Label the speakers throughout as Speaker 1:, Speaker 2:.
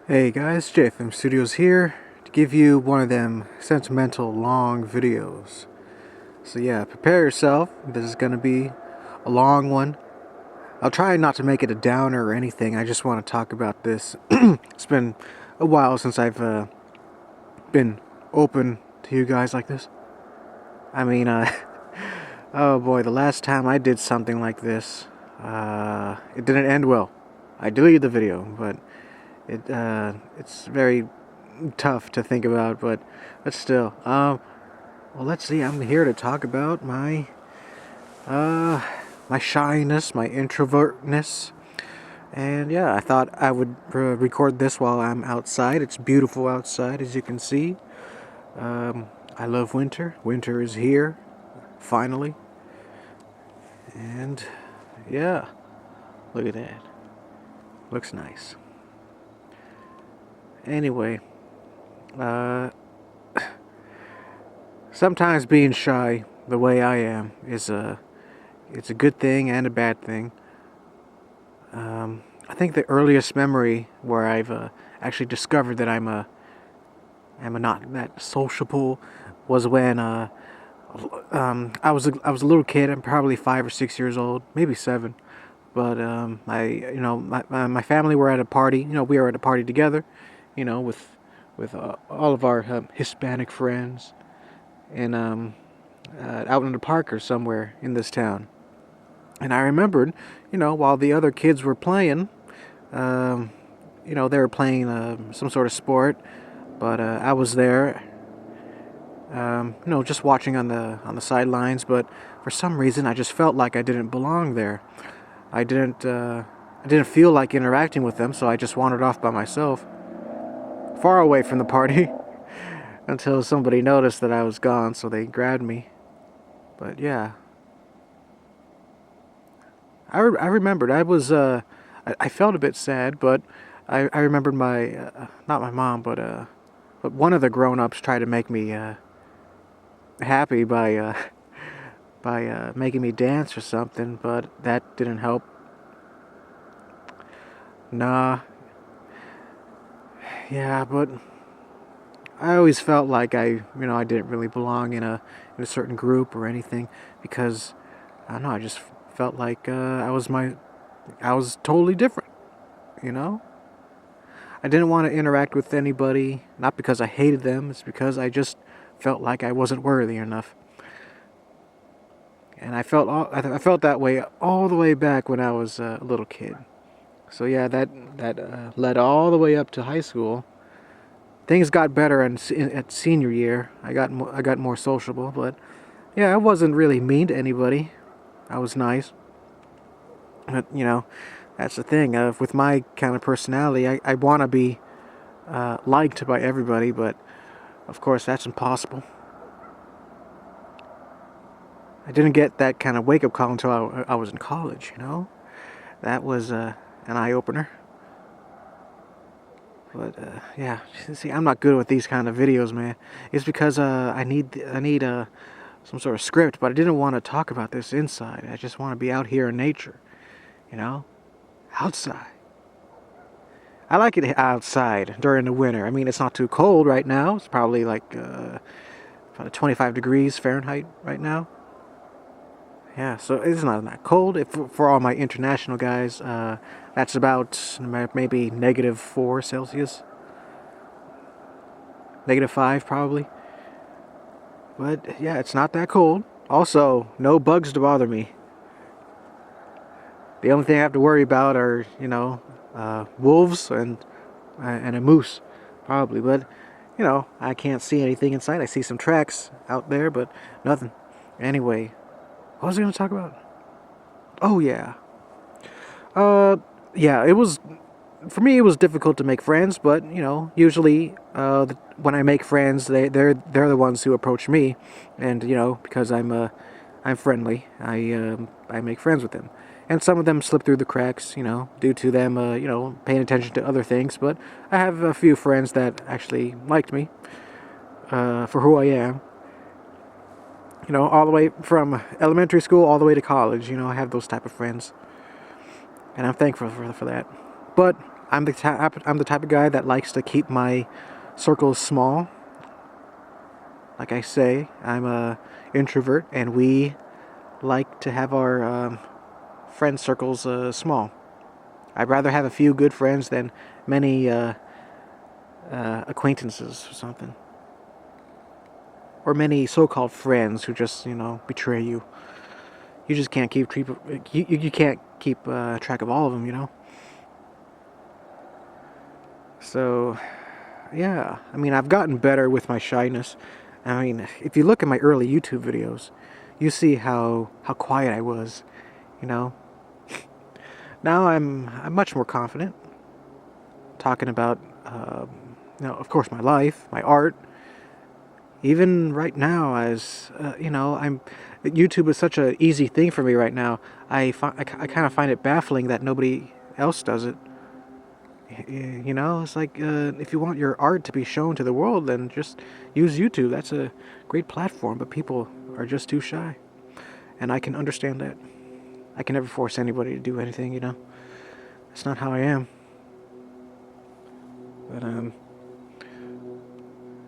Speaker 1: Hey guys, JFM Studios here to give you one of them sentimental long videos. So yeah, prepare yourself. This is gonna be a long one. I'll try not to make it a downer or anything. I just want to talk about this. It's been a while since I've been open to you guys like this. I mean, oh boy, the last time I did something like this, it didn't end well. I deleted the video, but it's very tough to think about, but still. Well, let's see. I'm here to talk about my shyness, my introvertness, and yeah, I thought I would record this while I'm outside. It's beautiful outside, as you can see. I love winter. Winter is here, finally, and yeah, look at that. Looks nice. Anyway, uh, sometimes being shy, the way I am, it's a good thing and a bad thing. I think the earliest memory where I've actually discovered that I'm a not that sociable was when I was a little kid. I'm probably 5 or 6 years old, maybe 7. But my family were at a party. We were at a party together. With all of our Hispanic friends, and out in the park or somewhere in this town. And I remembered, while the other kids were playing, they were playing some sort of sport, but I was there, just watching on the sidelines. But for some reason, I just felt like I didn't belong there. I didn't feel like interacting with them, so I just wandered off by myself, far away from the party, until somebody noticed that I was gone, so they grabbed me. But yeah, I remembered. I felt a bit sad, but I remembered not my mom, but one of the grown-ups tried to make me happy by making me dance or something, but that didn't help. Nah, yeah, but I always felt like I didn't really belong in a certain group or anything, because I don't know. I just felt like I was totally different. You know, I didn't want to interact with anybody, not because I hated them. It's because I just felt like I wasn't worthy enough. And I felt that way all the way back when I was a little kid. So yeah, that led all the way up to high school. Things got better at senior year. I got more sociable, but yeah, I wasn't really mean to anybody. I was nice. But that's the thing. With my kind of personality, I want to be liked by everybody, but of course that's impossible. I didn't get that kind of wake up call until I was in college. That was an eye opener. But yeah, see, I'm not good with these kind of videos, man. It's because I need some sort of script, but I didn't want to talk about this inside. I just want to be out here in nature, you know, outside. I like it outside during the winter. I mean, it's not too cold right now. It's probably like about 25 degrees Fahrenheit right now. Yeah, so it's not that cold. For all my international guys, that's about maybe -4 Celsius. -5 probably. But yeah, it's not that cold. Also, no bugs to bother me. The only thing I have to worry about are, wolves and a moose, probably. But, I can't see anything inside. I see some tracks out there, but nothing. Anyway, what was I going to talk about? Oh, yeah. Uh, yeah, for me, it was difficult to make friends, but, usually when I make friends, they're the ones who approach me. And, because I'm friendly, I make friends with them. And some of them slip through the cracks, due to them, paying attention to other things. But I have a few friends that actually liked me for who I am. All the way from elementary school all the way to college. I have those type of friends, and I'm thankful for that. But I'm the type of guy that likes to keep my circles small. Like I say, I'm a introvert, and we like to have our friend circles small. I'd rather have a few good friends than many acquaintances or something, or many so-called friends who just betray you. You just can't keep you can't keep track of all of them, So yeah, I mean, I've gotten better with my shyness. I mean, if you look at my early YouTube videos, you see how quiet I was. You know, now I'm much more confident talking about of course, my life, my art. Even right now, as I'm YouTube is such an easy thing for me right now. I kind of find it baffling that nobody else does it. It's like if you want your art to be shown to the world, then just use YouTube. That's a great platform, but people are just too shy, and I can understand that. I can never force anybody to do anything. That's not how I am.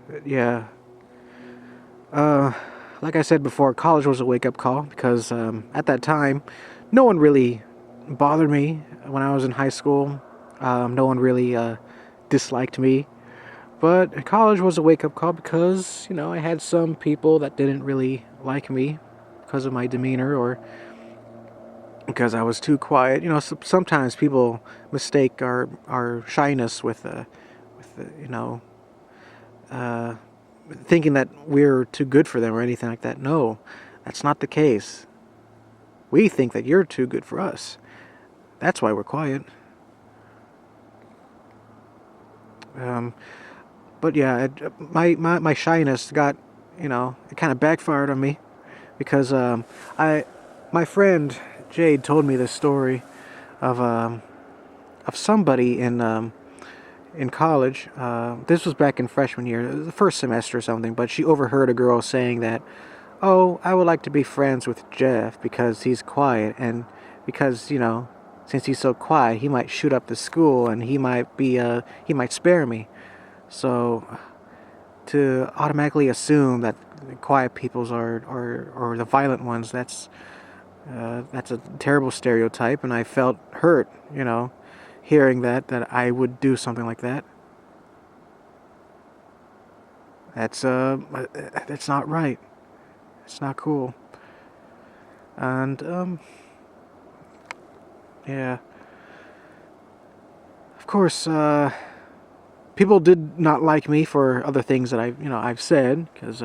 Speaker 1: But yeah. Uh, like I said before, college was a wake-up call because at that time, no one really bothered me when I was in high school. No one really disliked me. But college was a wake-up call because, I had some people that didn't really like me because of my demeanor or because I was too quiet. Sometimes people mistake our shyness with uh, thinking that we're too good for them or anything like that. No, that's not the case. We think that you're too good for us. That's why we're quiet. Um, but yeah, my shyness got, it kind of backfired on me because my friend Jade told me this story of somebody in college. This was back in freshman year, the first semester or something. But she overheard a girl saying that, "Oh, I would like to be friends with Jeff because he's quiet, and because since he's so quiet, he might shoot up the school, and he might spare me." So to automatically assume that the quiet peoples are the violent ones, that's a terrible stereotype, and I felt hurt, hearing that I would do something like that. That's not right. It's not cool. And yeah, of course, people did not like me for other things that I've said because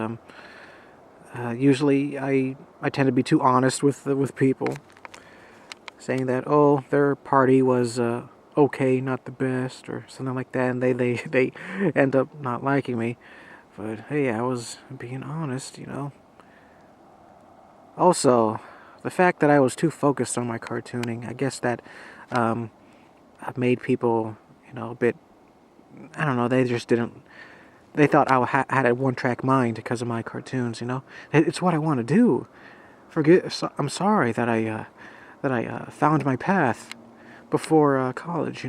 Speaker 1: usually I tend to be too honest with people, saying that, oh, their party was okay, not the best, or something like that, and they end up not liking me. But hey, I was being honest. Also, the fact that I was too focused on my cartooning, I guess that um, made people, a bit. I don't know. They just didn't. They thought had a one-track mind because of my cartoons. It's what I want to do. I'm sorry that I found my path before college.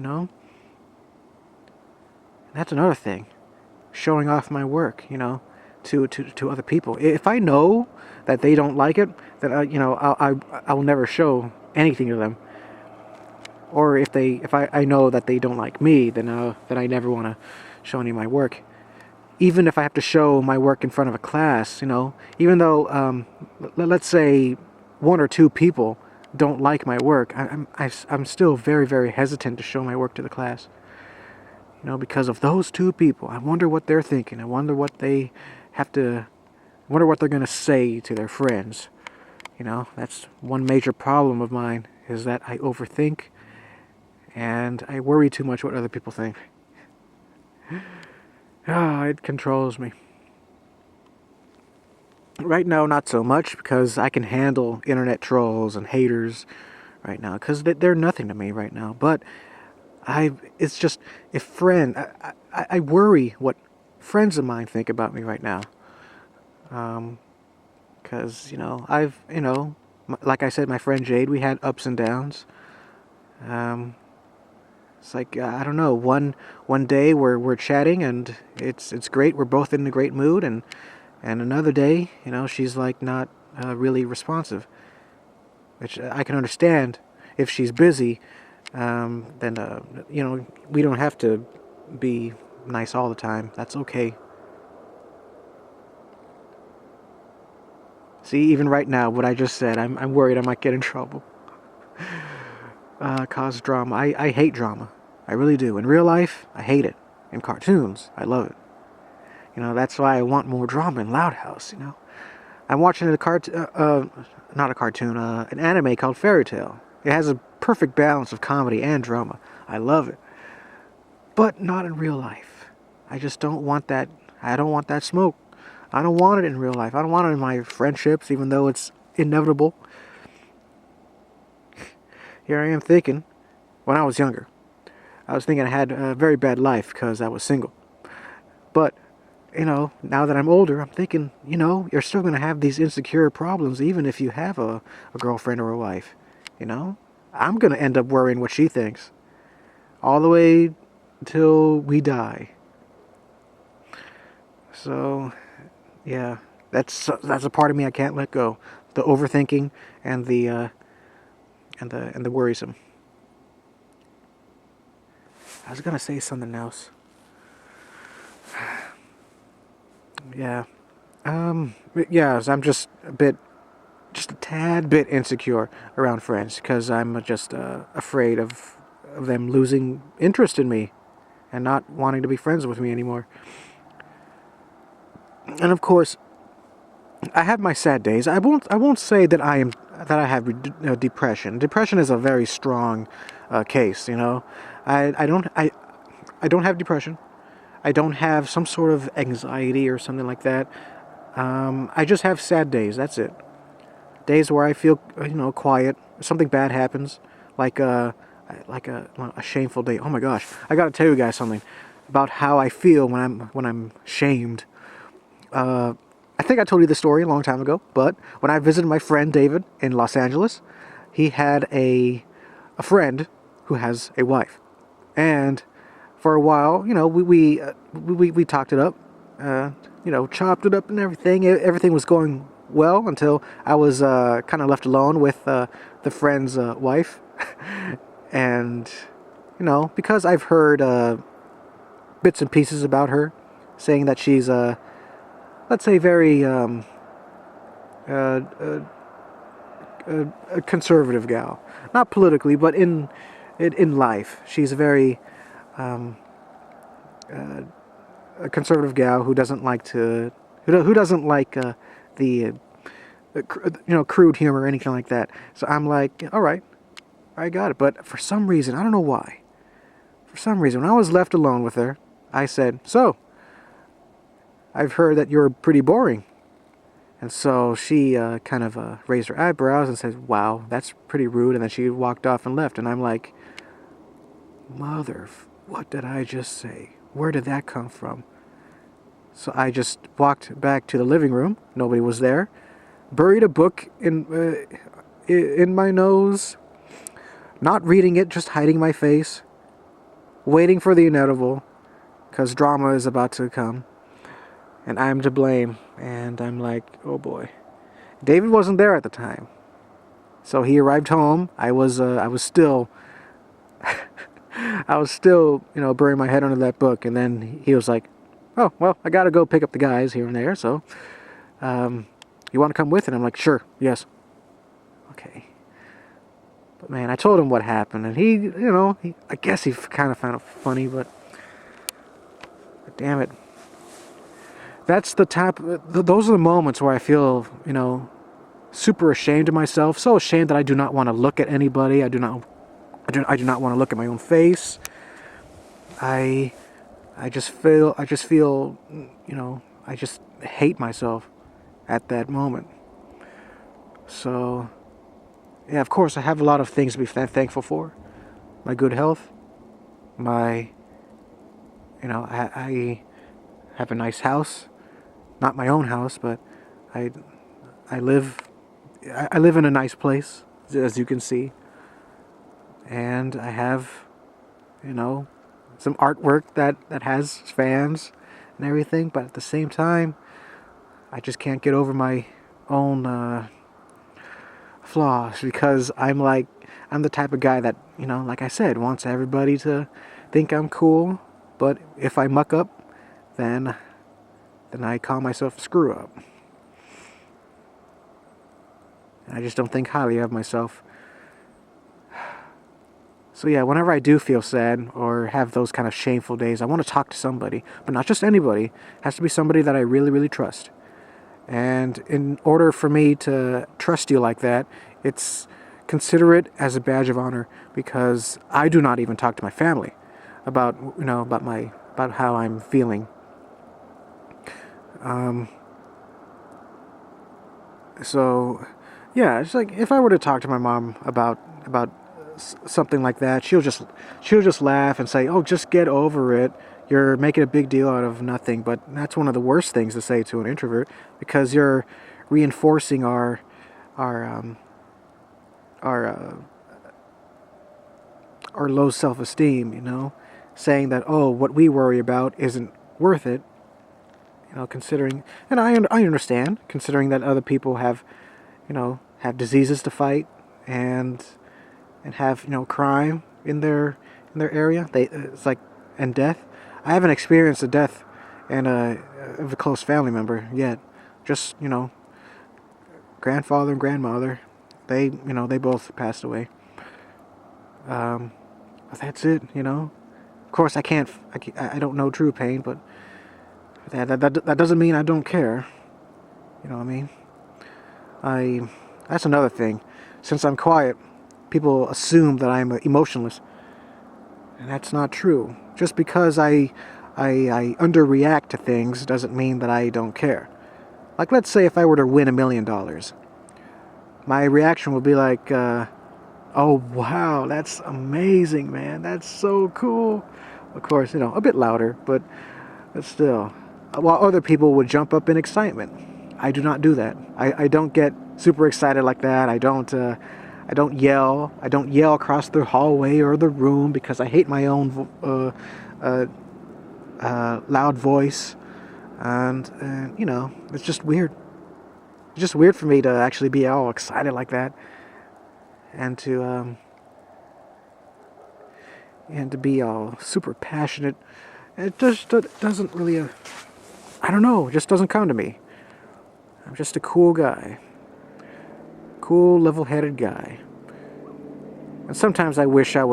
Speaker 1: That's another thing. Showing off my work. To other people. If I know that they don't like it, then I will never show anything to them. Or if I know that they don't like me, then I never want to show any of my work. Even if I have to show my work in front of a class, even though let's say one or two people don't like my work, I'm still very, very hesitant to show my work to the class. Because of those two people. I wonder what they're thinking. I wonder what they have to. I wonder what they're going to say to their friends. That's one major problem of mine, is that I overthink and I worry too much what other people think. It controls me. Right now, not so much, because I can handle internet trolls and haters right now, because they're nothing to me right now. But it's just, if I worry what friends of mine think about me right now. Because, like I said, my friend Jade, we had ups and downs. Um, It's like I don't know. One day we're chatting and it's great. We're both in a great mood, and another day, she's like not really responsive, which I can understand if she's busy. Then we don't have to be nice all the time. That's okay. See, even right now, what I just said, I'm worried I might get in trouble. Cause drama. I hate drama. I really do. In real life, I hate it. In cartoons, I love it. That's why I want more drama in Loud House. I'm watching not a cartoon, an anime called Fairy Tale. It has a perfect balance of comedy and drama. I love it. But not in real life. I just don't want that. I don't want that smoke. I don't want it in real life. I don't want it in my friendships, even though it's inevitable. Here I am thinking, when I was younger, I was thinking I had a very bad life because I was single. But, now that I'm older, I'm thinking, you're still going to have these insecure problems even if you have a girlfriend or a wife. I'm going to end up worrying what she thinks all the way until we die. So, yeah, that's a part of me I can't let go. The overthinking and the worrisome. I was gonna say something else. Yeah. Yeah, I'm just a tad bit insecure around friends because I'm just afraid of them losing interest in me and not wanting to be friends with me anymore. And of course, I have my sad days. I won't say that I have depression. Depression is a very strong case. I don't have depression. I don't have some sort of anxiety or something like that. I just have sad days. That's it. Days where I feel quiet. Something bad happens, like a shameful day. Oh my gosh! I got to tell you guys something about how I feel when I'm shamed. I think I told you the story a long time ago, but when I visited my friend David in Los Angeles, he had a friend who has a wife, and for a while, we talked it up, chopped it up and everything. Everything was going well until I was kind of left alone with the friend's wife, and because I've heard bits and pieces about her, saying that she's let's say very uh, a conservative gal, not politically, but in life, she's a very a conservative gal who doesn't like to who doesn't like the crude humor or anything like that. So I'm like, all right, I got it. But for some reason, I don't know why. For some reason, when I was left alone with her, I said, "So, I've heard that you're pretty boring." And so she kind of raised her eyebrows and said, "Wow, that's pretty rude." And then she walked off and left. And I'm like, what did I just say? Where did that come from? So I just walked back to the living room. Nobody was there. Buried a book in my nose. Not reading it, just hiding my face. Waiting for the inevitable, because drama is about to come. And I'm to blame. And I'm like, oh boy. David wasn't there at the time. So he arrived home. I was still burying my head under that book. And then he was like, "Oh, well, I gotta go pick up the guys here and there, so you want to come with?" And I'm like, "Sure, yes." Okay. But man, I told him what happened, and I guess he kind of found it funny, but damn it. That's those are the moments where I feel, super ashamed of myself, so ashamed that I do not want to look at anybody. I do not want to look at my own face. I just feel, I just hate myself at that moment. So, yeah, of course, I have a lot of things to be thankful for. My good health, my, I have a nice house, not my own house, but I, I live, I live in a nice place, as you can see, and I have you know, some artwork that has fans and everything. But at the same time, I just can't get over my own flaws, because I'm the type of guy that, like I said, wants everybody to think I'm cool. But if I muck up, then I call myself a screw up. And I just don't think highly of myself. So yeah, whenever I do feel sad or have those kind of shameful days, I want to talk to somebody, but not just anybody. It has to be somebody that I really, really trust. And in order for me to trust you like that, it's consider it as a badge of honor, because I do not even talk to my family about about how I'm feeling. So yeah, it's like if I were to talk to my mom about something like that, she'll just laugh and say, "Oh, just get over it. You're making a big deal out of nothing." But that's one of the worst things to say to an introvert, because you're reinforcing our our uh, our low self-esteem. Saying that, oh, what we worry about isn't worth it. Considering, and I understand, considering that other people have diseases to fight, and have crime in their area. It's like, and death. I haven't experienced a death and of a close family member yet. Just grandfather and grandmother. They both passed away. But that's it. Of course, I don't know true pain, but that doesn't mean I don't care. You know what I mean? That's another thing. Since I'm quiet, people assume that I'm emotionless, and that's not true. Just because I underreact to things doesn't mean that I don't care. Like, let's say if I were to win $1 million, my reaction would be like, "Oh wow, that's amazing, man! That's so cool." Of course, a bit louder, but still. While other people would jump up in excitement, I do not do that. I don't get super excited like that. I don't yell. I don't yell across the hallway or the room, because I hate my own loud voice, and it's just weird. It's just weird for me to actually be all excited like that, and to be all super passionate. It just doesn't really. I don't know. It just doesn't come to me. I'm just a cool guy. Cool, level-headed guy. And sometimes I wish I had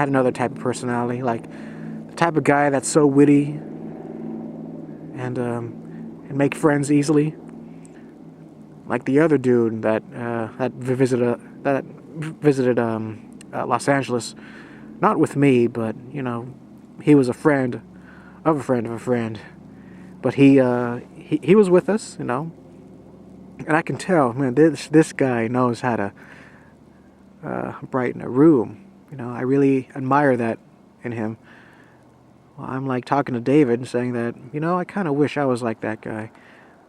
Speaker 1: another type of personality, like the type of guy that's so witty and make friends easily, like the other dude that visited Los Angeles, not with me, but he was a friend of a friend of a friend, but he was with us, and I can tell, man, this guy knows how to brighten a room. I really admire that in him. Well, I'm like talking to David and saying that, I kind of wish I was like that guy.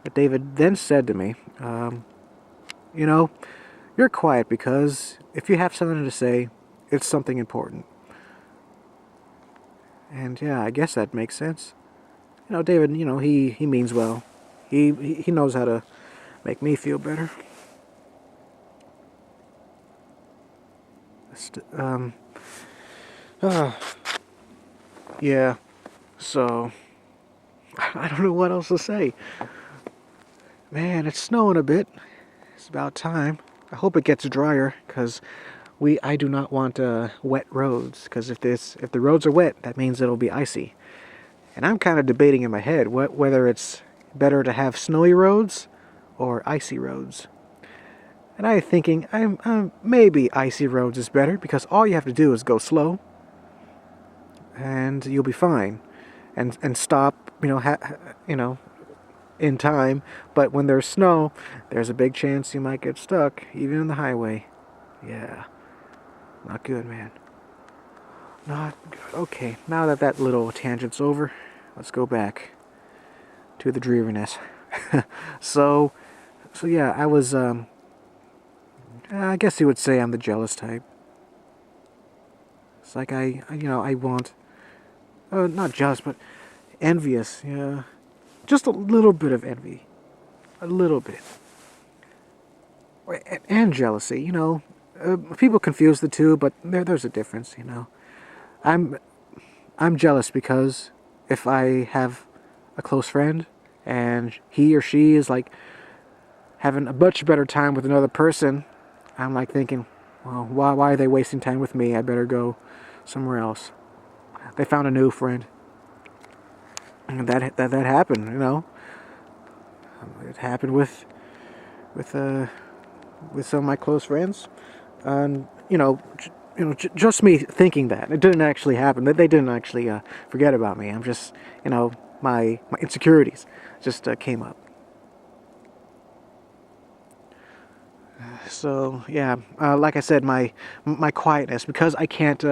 Speaker 1: But David then said to me, you know, you're quiet because if you have something to say, it's something important. And yeah, I guess that makes sense. David, he means well. He knows how to make me feel better. Um, uh, yeah, so I don't know what else to say. Man, it's snowing a bit. It's about time. I hope it gets drier, because I do not want wet roads, because if the roads are wet, that means it'll be icy. And I'm kind of debating in my head whether it's better to have snowy roads or icy roads. And I'm thinking, maybe icy roads is better, because all you have to do is go slow, and you'll be fine, and stop, in time. But when there's snow, there's a big chance you might get stuck, even in the highway. Yeah, not good, man. Not good. Okay, now that little tangent's over, let's go back to the dreariness. so yeah, I was, I guess you would say I'm the jealous type. It's like I want, not jealous, but envious. Yeah, just a little bit of envy, a little bit, and jealousy. People confuse the two, but there's a difference. I'm I'm jealous because if I have a close friend and he or she is like having a much better time with another person, I'm like thinking, well, why are they wasting time with me? I better go somewhere else. They found a new friend, and that happened. It happened with uh with some of my close friends, and just me thinking that it didn't actually happen. That they didn't actually forget about me. I'm just my insecurities just came up. So yeah, like I said, my quietness, because I can't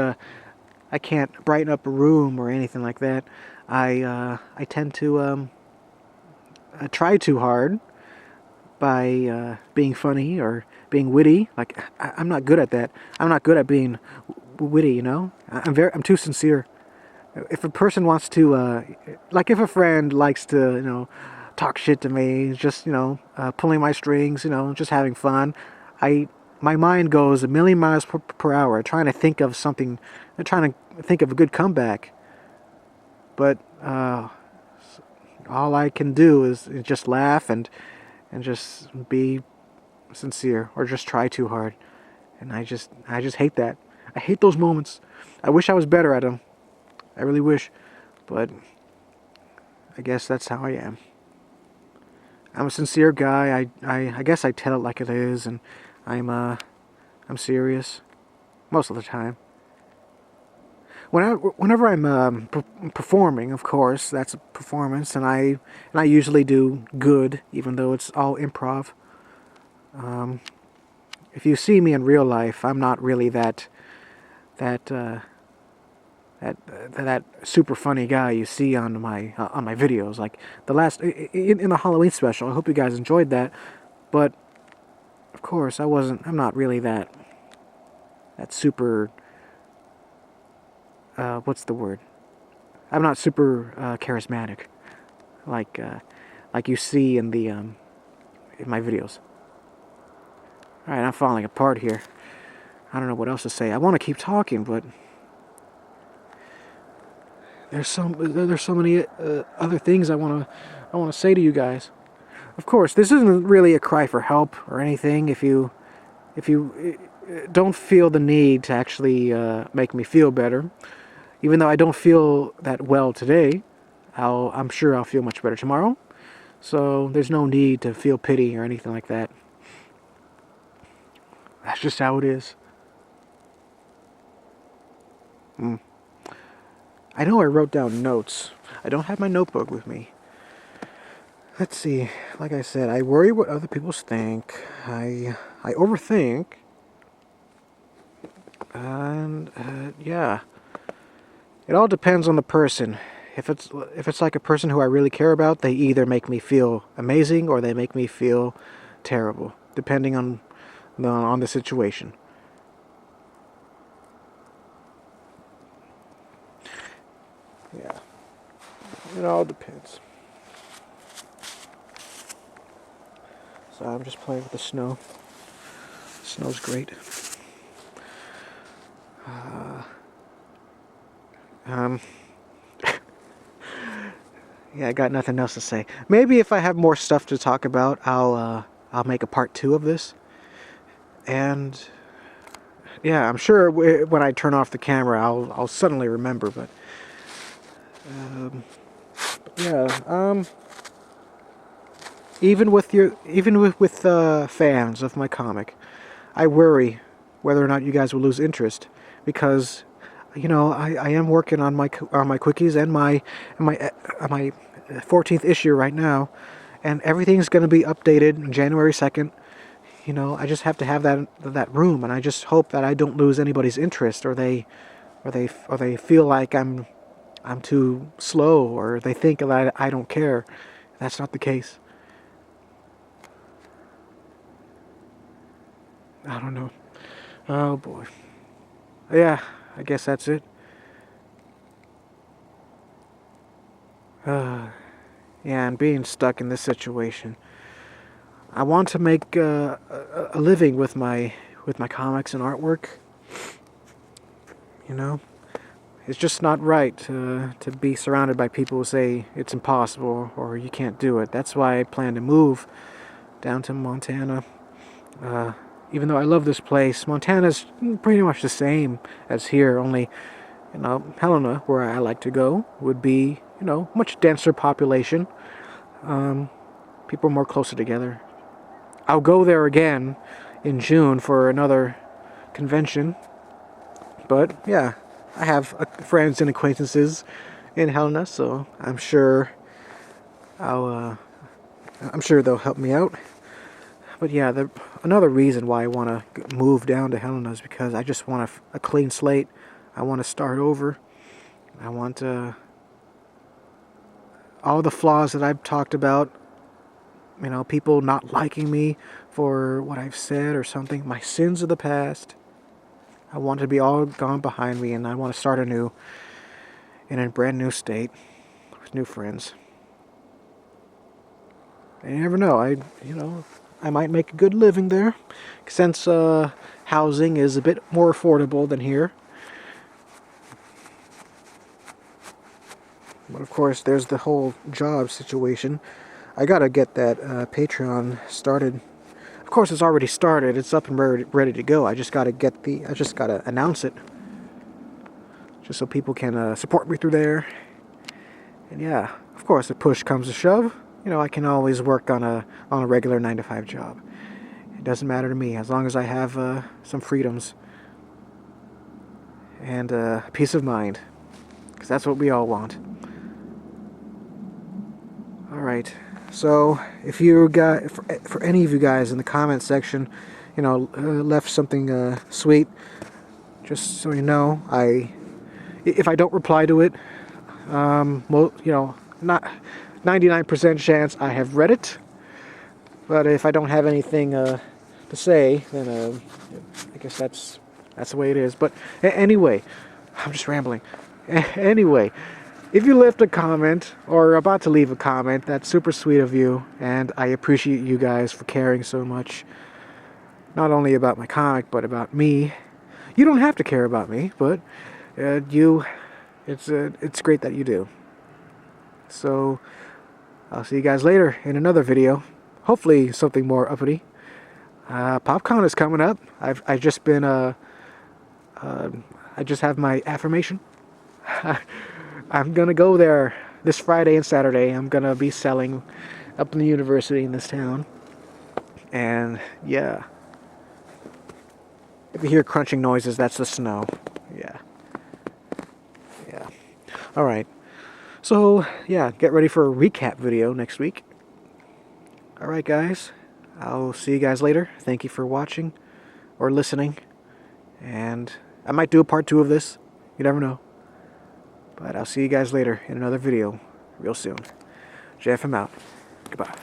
Speaker 1: brighten up a room or anything like that. I tend to try too hard by being funny or being witty. Like I'm not good at that. I'm not good at being witty. I'm too sincere. If a person wants to, like if a friend likes to, talk shit to me, just pulling my strings, just having fun, I my mind goes a million miles per hour, trying to think of something, trying to think of a good comeback, but all I can do is just laugh and just be sincere, or just try too hard. And I just hate that. I hate those moments. I wish I was better at them. I really wish, but I guess that's how I am. I'm a sincere guy. I guess I tell it like it is, and I'm serious most of the time. Whenever I'm performing, of course, that's a performance, and I usually do good, even though it's all improv. Um, if you see me in real life, I'm not really that that super funny guy you see on my videos. Like the last in the Halloween special. I hope you guys enjoyed that, but of course I'm not really that super. What's the word? I'm not super charismatic, like like you see in my videos. All right, I'm falling apart here. I don't know what else to say. I want to keep talking, but there's so many other things I want to say to you guys. Of course, this isn't really a cry for help or anything. If you don't feel the need to actually make me feel better, even though I don't feel that well today, I'm sure I'll feel much better tomorrow. So there's no need to feel pity or anything like that. That's just how it is. Mm. I know I wrote down notes. I don't have my notebook with me. Let's see. Like I said, I worry what other people think. I overthink, and yeah, it all depends on the person. If it's like a person who I really care about, they either make me feel amazing or they make me feel terrible, depending on the situation. Yeah, it all depends. So I'm just playing with the snow. Snow's great. Um, yeah, I got nothing else to say. Maybe if I have more stuff to talk about, I'll make a part two of this. And yeah, I'm sure when I turn off the camera, I'll suddenly remember. But um, yeah, even with fans of my comic, I worry whether or not you guys will lose interest, because I am working on my quickies and my 14th issue right now, and everything's going to be updated January 2nd. I just have to have that room, and I just hope that I don't lose anybody's interest, or they feel like I'm too slow, or they think that I don't care. That's not the case. I don't know. Oh boy. Yeah. I guess that's it. Yeah, and being stuck in this situation. I want to make a living with my comics and artwork. You know, it's just not right to be surrounded by people who say it's impossible or you can't do it. That's why I plan to move down to Montana. Even though I love this place, Montana's pretty much the same as here, only, you know, Helena, where I like to go, would be, you know, much denser population. People more closer together. I'll go there again in June for another convention. But yeah, I have friends and acquaintances in Helena, so I'm sure I'm sure they'll help me out. But yeah, another reason why I want to move down to Helena is because I just want a clean slate. I want to start over. I want all the flaws that I've talked about, you know, people not liking me for what I've said or something, my sins of the past, I want to be all gone behind me, and I want to start anew in a brand new state with new friends. And you never know, I might make a good living there, since housing is a bit more affordable than here. But of course, there's the whole job situation. I gotta get that Patreon started. Of course, it's already started. It's up and ready to go. I just gotta announce it, just so people can support me through there. And yeah, of course, if push comes to shove, you know, I can always work on a regular 9-to-5 job. It doesn't matter to me as long as I have some freedoms and peace of mind, because that's what we all want. All right. So if you got, for any of you guys in the comment section, you know, left something sweet, just so you know, if I don't reply to it, well, you know, not 99% chance I have read it. But if I don't have anything to say, then I guess that's the way it is. But anyway, I'm just rambling. Anyway, if you left a comment or are about to leave a comment, that's super sweet of you, and I appreciate you guys for caring so much. Not only about my comic, but about me. You don't have to care about me, but it's great that you do. So I'll see you guys later in another video. Hopefully something more uppity. PopCon is coming up. I just have my affirmation. I'm gonna go there this Friday and Saturday. I'm gonna be selling up in the university in this town. And yeah, if you hear crunching noises, that's the snow. Yeah. Alright. So yeah, get ready for a recap video next week. Alright guys, I'll see you guys later. Thank you for watching or listening. And I might do a part 2 of this. You never know. But I'll see you guys later in another video real soon. JFM out. Goodbye.